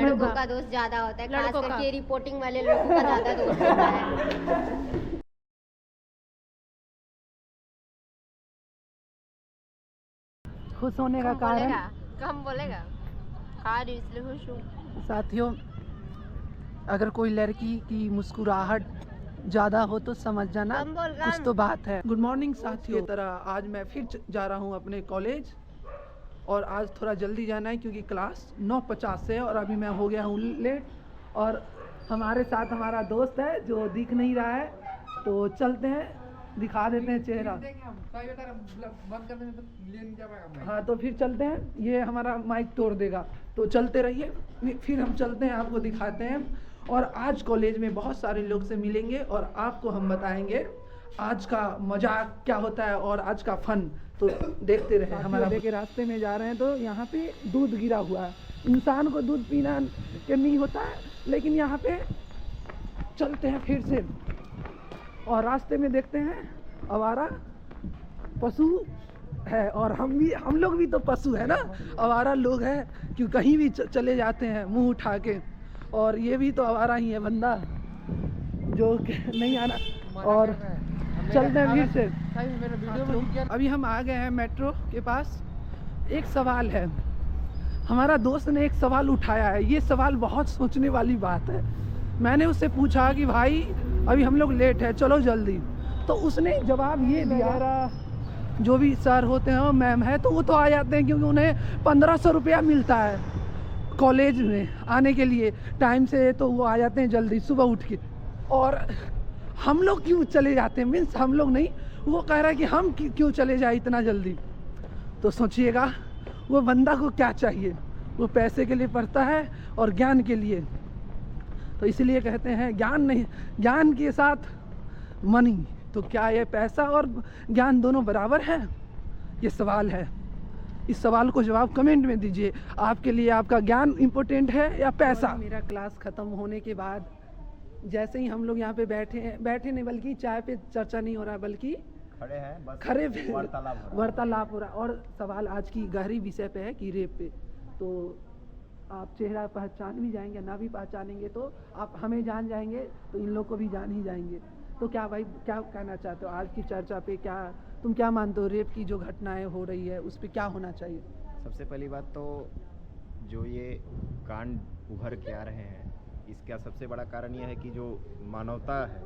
लड़कों का दोस्त ज्यादा होता है, खास करके रिपोर्टिंग वाले लड़कों का ज्यादा दोस्त होता है। खुश होने का कारण कम बोलेगा कार इसलिए खुश हूँ। साथियों, अगर कोई लड़की की मुस्कुराहट ज़्यादा हो तो समझ जाना कुछ तो बात है। गुड मॉर्निंग साथियों, की तरह आज मैं फिर जा रहा हूँ अपने कॉलेज और आज थोड़ा जल्दी जाना है क्योंकि क्लास 9:50 से है और अभी मैं हो गया हूँ लेट। और हमारे साथ हमारा दोस्त है जो दिख नहीं रहा है, तो चलते हैं, दिखा देते हैं चेहरा। हाँ तो फिर चलते हैं, ये हमारा माइक तोड़ देगा, तो चलते रहिए, फिर हम चलते हैं, आपको दिखाते हैं। और आज कॉलेज में बहुत सारे लोग से मिलेंगे और आपको हम बताएंगे आज का मजाक क्या होता है और आज का फन, तो देखते रहे। हमारा के रास्ते में जा रहे हैं तो यहाँ पे दूध गिरा हुआ है। इंसान को दूध पीना के नहीं होता है, लेकिन यहाँ पे चलते हैं फिर से और रास्ते में देखते हैं आवारा पशु है और हम लोग भी तो पशु है ना, आवारा लोग हैं क्यों कहीं भी चले जाते हैं मुंह उठा के। और ये भी तो आवारा ही है बंदा जो नहीं आना। और चलते हैं फिर से। अभी हम आ गए हैं मेट्रो के पास। एक सवाल है, हमारा दोस्त ने एक सवाल उठाया है, ये सवाल बहुत सोचने वाली बात है। मैंने उससे पूछा कि भाई अभी हम लोग लेट है, चलो जल्दी, तो उसने जवाब ये दिया, जो भी सर होते हैं मैम है तो वो तो आ जाते हैं क्योंकि उन्हें 1500 रुपया मिलता है कॉलेज में आने के लिए टाइम से, तो वो आ जाते हैं जल्दी सुबह उठ के। और हम लोग क्यों चले जाते हैं, मीन्स हम लोग नहीं, वो कह रहा है कि हम क्यों चले जाए इतना जल्दी। तो सोचिएगा वो बंदा को क्या चाहिए, वो पैसे के लिए पढ़ता है और ज्ञान के लिए, तो इसलिए कहते हैं ज्ञान नहीं, ज्ञान के साथ मनी। तो क्या ये पैसा और ज्ञान दोनों बराबर है, ये सवाल है। इस सवाल को जवाब कमेंट में दीजिए, आपके लिए आपका ज्ञान इम्पोर्टेंट है या पैसा। मेरा क्लास ख़त्म होने के बाद जैसे ही हम लोग यहाँ पे बैठे नहीं, बल्कि चाय पे चर्चा नहीं हो रहा, बल्कि खड़े हैं, बस खड़े वार्तालाप हो रहा। और सवाल आज की गहरी विषय पे है कि रेप पे। तो आप चेहरा पहचान भी जाएंगे, ना भी पहचानेंगे तो आप हमें जान जाएंगे, तो इन लोग को भी जान ही जाएंगे। तो क्या भाई क्या कहना चाहते हो आज की चर्चा पे, क्या तुम क्या मानते हो, रेप की जो घटनाएं हो रही है उस पर क्या होना चाहिए? सबसे पहली बात तो जो ये कांड उभर के आ रहे हैं, इसका सबसे बड़ा कारण यह है कि जो मानवता है,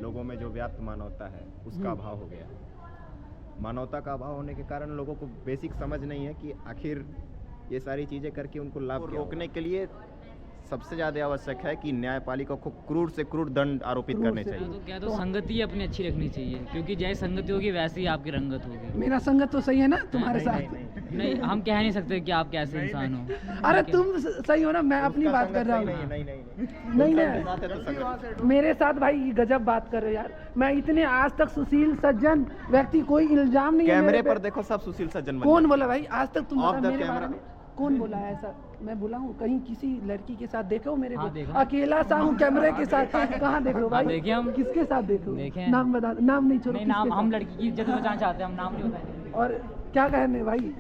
लोगों में जो व्याप्त मानवता है उसका अभाव हो गया। मानवता का अभाव होने के कारण लोगों को बेसिक समझ नहीं है कि आखिर ये सारी चीज़ें करके उनको लाभ रोकने के लिए सबसे ज़्यादा आवश्यक है कि न्यायपालिका को क्रूर से क्रूर दंड आरोपित करने चाहिए। तो क्या तो संगति अपनी अच्छी रखनी चाहिए, क्योंकि जैसी संगति होगी वैसे ही आपकी रंगत होगी। मेरा संगत तो सही है ना तुम्हारे साथ? नहीं, हम कह नहीं सकते कि आप कैसे इंसान हो। अरे तुम सही हो ना, मैं अपनी बात कर रहा हूँ। नहीं, मेरे साथ भाई गजब बात कर रहे हो यार। मैं इतने आज तक सुशील सज्जन व्यक्ति, कोई इल्जाम नहीं है कैमरे पर देखो सब सुशील सज्जन। कौन बोला भाई आज तक तुम मेरे बारे में? कौन बोला है ऐसा? मैं बोला हूँ कहीं किसी लड़की के साथ देखो मेरे को? अकेला सा हूँ कैमरे के साथ, कहाँ देख लो भाई? देखिए हम किसके साथ देखो? नाम बता, नाम नहीं छोड़ो। नाम हम लड़की की इज्जत बचाना चाहते हैं, हम नाम नहीं बताएंगे। और क्या कहने भाई,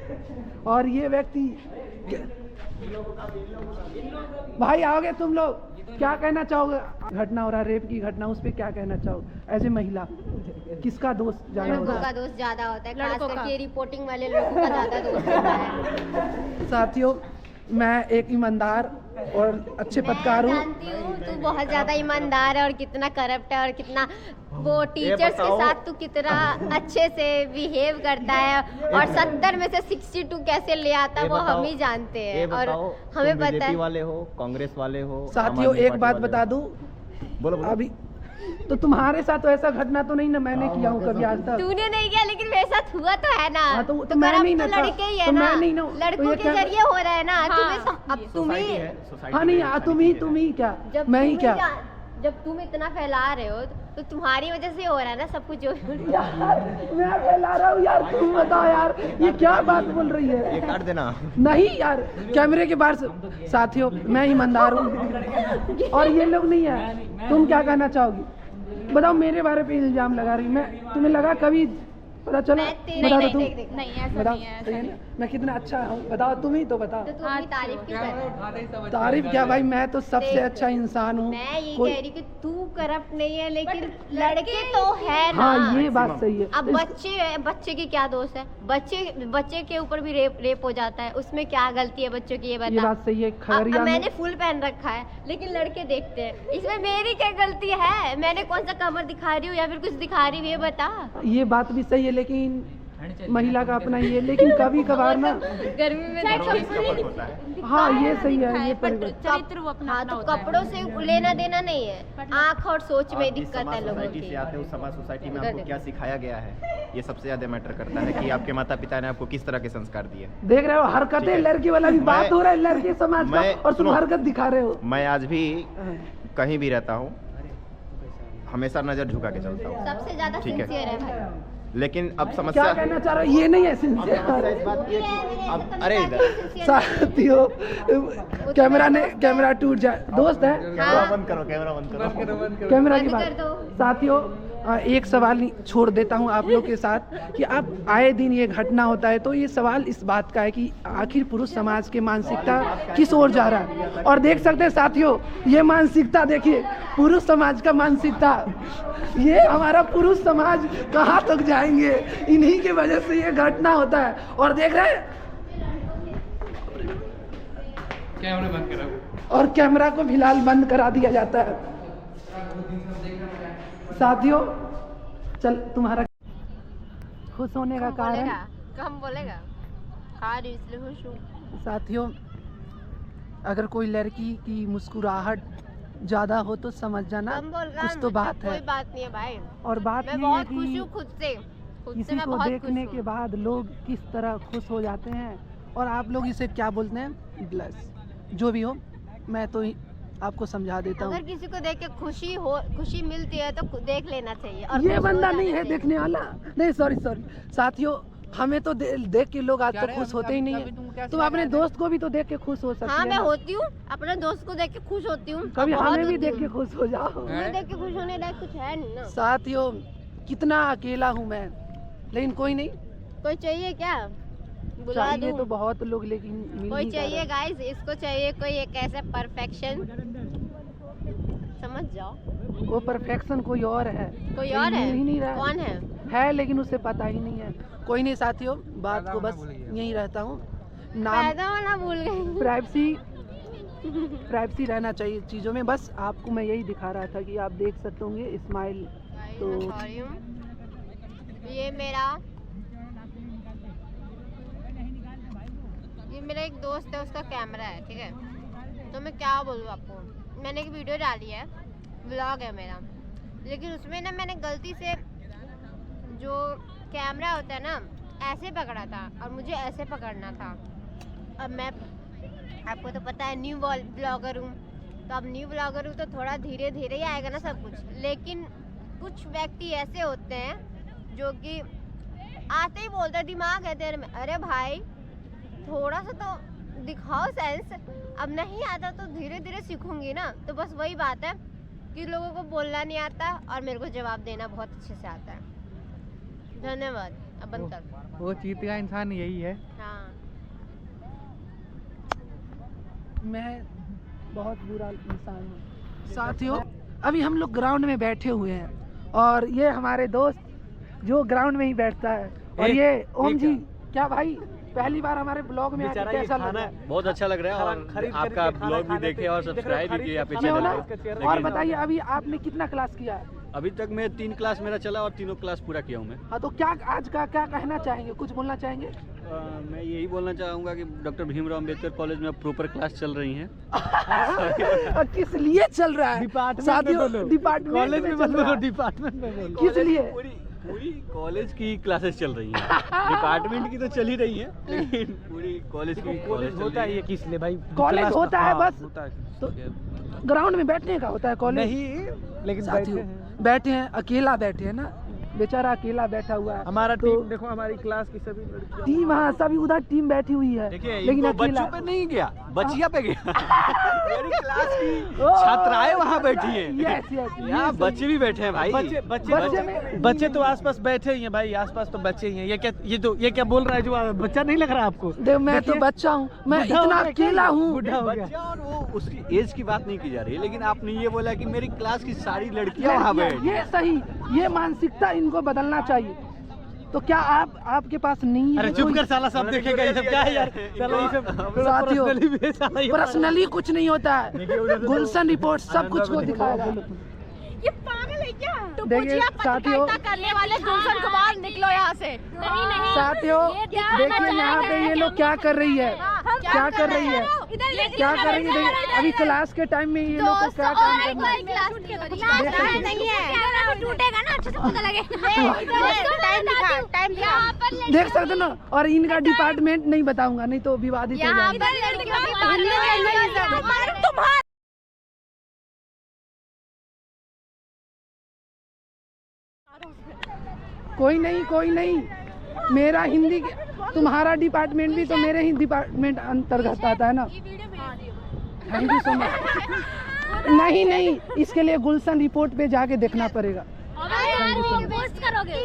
और ये व्यक्ति भाई आओगे तुम लोग, क्या कहना चाहोगे? घटना हो रहा है रेप की घटना, उस पर क्या कहना चाहोगे एज ए महिला? किसका दोस्त ज्यादा होता है? लड़कों का दोस्त ज्यादा होता है, खास करके रिपोर्टिंग वाले लड़कों का ज्यादा दोस्त होता है। साथियों, मैं एक ईमानदार और अच्छे पत्रकार हूँ। जानती हूँ तू बहुत ज्यादा ईमानदार है और कितना करप्ट है और कितना वो टीचर्स के साथ तू कितना अच्छे से बिहेव करता है, और 70 में से 62 कैसे ले आता है वो हम ही जानते हैं, और हमें पता है। वाले हो, कांग्रेस वाले हो। साथियों एक बात बता दूं, बोलो अभी तो तुम्हारे साथ तो ऐसा घटना तो नहीं ना मैंने किया हूँ कभी आज तक? तूने नहीं किया, लेकिन मेरे साथ हुआ तो है ना। तो मैं नहीं ना, लड़के ही है तो ना, मैं नहीं ना, लड़कों के जरिए हो रहा है ना। अब तुम्हें हाँ नहीं, तुम ही क्या, मैं ही क्या? जब तुम इतना फैला रहे हो तो तुम्हारी वजह से हो रहा है ना सब कुछ। यार मैं फैला रहा हूँ यार, तुम बताओ यार ये क्या बात बोल रही है? ये काट देना। नहीं यार, कैमरे के बाहर से। साथियों मैं ईमानदार हूँ और ये लोग नहीं है। तुम क्या कहना चाहोगी बताओ? मेरे बारे पे इल्जाम लगा रही, मैं तुम्हें लगा कभी पता चला? मैं तेरी बता दो नहीं तुम। देख नहीं ऐसा बताओ नहीं है, सही ऐसा है नहीं। ना? मैं कितना अच्छा हूँ बताओ, तुम ही तो बताओ। तो तू अपनी तारीफ क्यों कर रहा है? तारीफ क्या भाई, मैं तो सबसे देख, अच्छा इंसान हूँ। मैं ये कोई- कह रही कि तू करप्ट नहीं है, लेकिन लड़के तो है ना। हाँ ये बात सही है। अब बच्चे की क्या दोष है? बच्चे के ऊपर भी रेप हो जाता है, उसमें क्या गलती है बच्चों की? ये ये बता। बात सही है। अब खगड़िया मैंने में फुल पहन रखा है, लेकिन लड़के देखते हैं, इसमें मेरी क्या गलती है? मैंने कौन सा कमर दिखा रही हूँ या फिर कुछ दिखा रही हूँ, ये बता। ये बात भी सही है, लेकिन महिला का अपना ये, लेकिन कभी कभार ना गर्मी में थोड़ा इसका फर्क होता है। हाँ ये सही है, ये बट परिवर्तन। चरित्र वो अपना हाँ अपना तो होता है। कपड़ों से लेना देना नहीं है, आँख और सोच में आप जिस दिक्कत समाज है लोगों सोसाइटी की। से आते हो, उस समाज सोसाइटी में आपको क्या सिखाया गया है, ये सबसे ज्यादा मैटर करता है कि आपके माता पिता ने आपको किस तरह के संस्कार दिए। देख रहे हो हरकतें, ठीक है। लड़की वाला भी बात मैं- हो रहा है, लड़की समाज का, मैं- और तुम सुनो। हरकत दिखा रहे हो। मैं आज भी कहीं भी रहता हूँ, हमेशा नजर झुका के चलता हूँ, सबसे ज्यादा ठीक है। सिंसियर है भाई। लेकिन अब क्या समस्या कहना चाह रहे हो? ये नहीं है अब समस्या सिंसियर। इस बात की है कि अब अरे इधर साथियों कैमरा टूट जाए, दोस्त है कैमरा बंद करो, कैमरा बंद करो। कैमरा की बंद बात। कर दो। साथियों एक सवाल छोड़ देता हूँ आप लोग के साथ कि आप आए दिन ये घटना होता है, तो ये सवाल इस बात का है कि आखिर पुरुष समाज की मानसिकता किस ओर जा रहा है। और देख सकते हैं साथियों, ये मानसिकता देखिए, पुरुष समाज का मानसिकता, ये हमारा पुरुष समाज कहाँ तक जाएंगे, इन्हीं की वजह से ये घटना होता है। और देख रहे हैं, कैमरा बंद करो। और कैमरा को फिलहाल बंद करा दिया जाता है। साथियों चल, तुम्हारा खुश होने का कारण, कम बोलेगा खा रही इसलिए खुश हूँ। साथियों अगर कोई लड़की की मुस्कुराहट ज्यादा हो तो समझ जाना कम बोल कुछ तो बात कोई है। बात नहीं है भाई, और बात मैं ये है बहुत खुश कि हूँ खुद से किसी मैं को बहुत देखने खुश के हूँ। बाद लोग किस तरह खुश हो जाते हैं, और आप लोग इसे क्या बोलते हैं, ब्लस, जो भी हो, मैं तो आपको समझा देता अगर हूँ। किसी को देख के खुशी मिलती है तो देख लेना चाहिए। और ये खुश हो बंदा जाना नहीं है चाहिए। देखने वाला, नहीं सॉरी साथियों, हमें तो देख के लोग आज तक खुश होते ही नहीं है। तुम अपने दोस्त को भी तो देख के खुश हो सकती हाँ है मैं ना। होती हूँ, अपने दोस्त को देख के खुश होती हूँ। कभी बहुत हमें भी होती देख के हूँ। खुश हो जाओ। तुम्हें देख के खुश होने लायक कुछ है नहीं ना। साथियों कितना अकेला हूँ मैं, लेकिन कोई नहीं, कोई चाहिए क्या? बुला चाहिए दूँ। तो बहुत लोग, लेकिन मिल कोई नहीं पा चाहिए रहा। गाइस, इसको चाहिए कोई एक ऐसा परफेक्शन, समझ जाओ। वो परफेक्शन कोई और है, कोई और है? मिल ही नहीं रहा कौन है? लेकिन उसे पता ही नहीं है। कोई नहीं साथियों, बात को बस यहीं रहता हूँ। नाम पैदा होना भूल गई। प्राइवेसी रहना चाहिए चीज़ों में, बस आपको मैं यही दिखा रहा था कि आप देख सकते होंगे स्माइल। तो मैं सॉरी हूँ। ये मेरा एक दोस्त है, उसका कैमरा है, ठीक है। तो मैं क्या बोलूँ आपको, मैंने एक वीडियो डाली है, व्लॉग है मेरा, लेकिन उसमें ना मैंने गलती से जो कैमरा होता है ना ऐसे पकड़ा था और मुझे ऐसे पकड़ना था। अब मैं, आपको तो पता है न्यू ब्लॉगर हूँ, तो अब न्यू ब्लॉगर हूँ तो थोड़ा धीरे धीरे ही आएगा ना सब कुछ। लेकिन कुछ व्यक्ति ऐसे होते हैं जो कि आते ही बोलते हैं, दिमाग है तेरे में, अरे भाई थोड़ा सा तो दिखाओ सेंस। अब नहीं आता तो धीरे धीरे सीखूंगी ना। तो बस वही बात है कि लोगों को बोलना नहीं आता और मेरे को जवाब देना बहुत अच्छे से आता है। धन्यवाद। अब बंद कर। वो चीते का इंसान यही है। हाँ मैं बहुत बुरा इंसान हूँ। साथियों अभी हम लोग ग्राउंड में बैठे हुए हैं, और ये हमारे दोस्त जो ग्राउंड में ही बैठता है, और ये ओम जी, क्या भाई पहली बार हमारे ब्लॉग में आके कैसा लग रहा है? बहुत अच्छा लग रहा है, और आपका ब्लॉग भी देखे और सब्सक्राइब भी किया आपके किया हो ना? चैनल और पे। बताइए अभी आपने कितना क्लास किया है? अभी तक मैं 3 क्लास मेरा चला और तीनों क्लास पूरा किया हूँ मैं। हाँ तो क्या आज का क्या कहना चाहेंगे, कुछ बोलना चाहेंगे? मैं यही बोलना चाहूँगा कि डॉक्टर भीमराव अम्बेडकर कॉलेज में अब प्रॉपर क्लास चल रही हैं। किस लिए चल रहा है साथियों? डिपार्टमेंट कॉलेज में चल रहा है। डिपार्टमेंट में बोलो। किस लिए? पूरी कॉलेज की क्लासेस चल रही हैं। डिपार्टमेंट की तो चल ही रही हैं, लेकिन पूरी कॉलेज की कॉलेज होता है ये किस लिए भाई? कॉलेज क्लास- होता है हाँ, बस। होता है। तो ग्राउंड में बैठने का होता है कॉलेज? नहीं, लेकिन साथियों बैठे हैं। बैठे हैं, अकेला बैठे हैं ना, बेचारा अकेला बैठा हुआ है। हमारा तो टीम देखो, हमारी क्लास की सभी लड़कियां। टीम, हाँ सभी उधर टीम बैठी हुई है, देखिए लेकिन इनको अकेला बच्चों पे नहीं गया, बचिया पे गया मेरी क्लास की छात्राएं वहाँ बैठी हैं। यस यस यहाँ बच्चे भी बैठे हैं भाई। बच्चे तो आसपास बैठे ही हैं भाई, आसपास तो बच्चे ही हैं। ये क्या बोल रहा है जो बच्चा नहीं लग रहा आपको? देख मैं तो बच्चा हूँ, मैं इतना अकेला हूँ। बुढ़ा हो गया। बच्चा और वो उसकी एज की बात नहीं की जा रही है, लेकिन आपने ये बोला कि मेरी क्लास की सारी लड़कियां वहाँ बैठी। ये सही, ये मानसिकता इनको बदलना चाहिए। तो क्या आपके पास नहीं है? अरे चुप कर साला, सब देखेगा ये सब क्या है यार? साला ये सब साथियों, personally भी है साला ये। पर्सनली कुछ नहीं होता है, गुलशन रिपोर्ट सब कुछ को दिखाएगा। ये पागल है क्या? देखिए साथियों, करने वाले गुलशन कुमार निकलो यहाँ से। नहीं नहीं साथियों देखिए यहाँ पे ये लोग क्या कर रही है, क्या कर रही है, क्या कर रही है। देखिए अभी क्लास के टाइम में ये लोग को क्या काम करना है। नहीं है, टूटेगा ना, अच्छे से पता लगे। टाइम दिखा। देख सकते ना, और इनका डिपार्टमेंट नहीं बताऊंगा, नहीं तो विवादित हो यहाँ जाएगा। पर तुम्हारा कोई नहीं, मेरा हिंदी, तुम्हारा डिपार्टमेंट भी तो मेरे ही डिपार्टमेंट अंतर्गत आता है ना। Thank you so much. नहीं, इसके लिए गुलशन रिपोर्ट पे जाके देखना पड़ेगा। पोस्ट करोगे।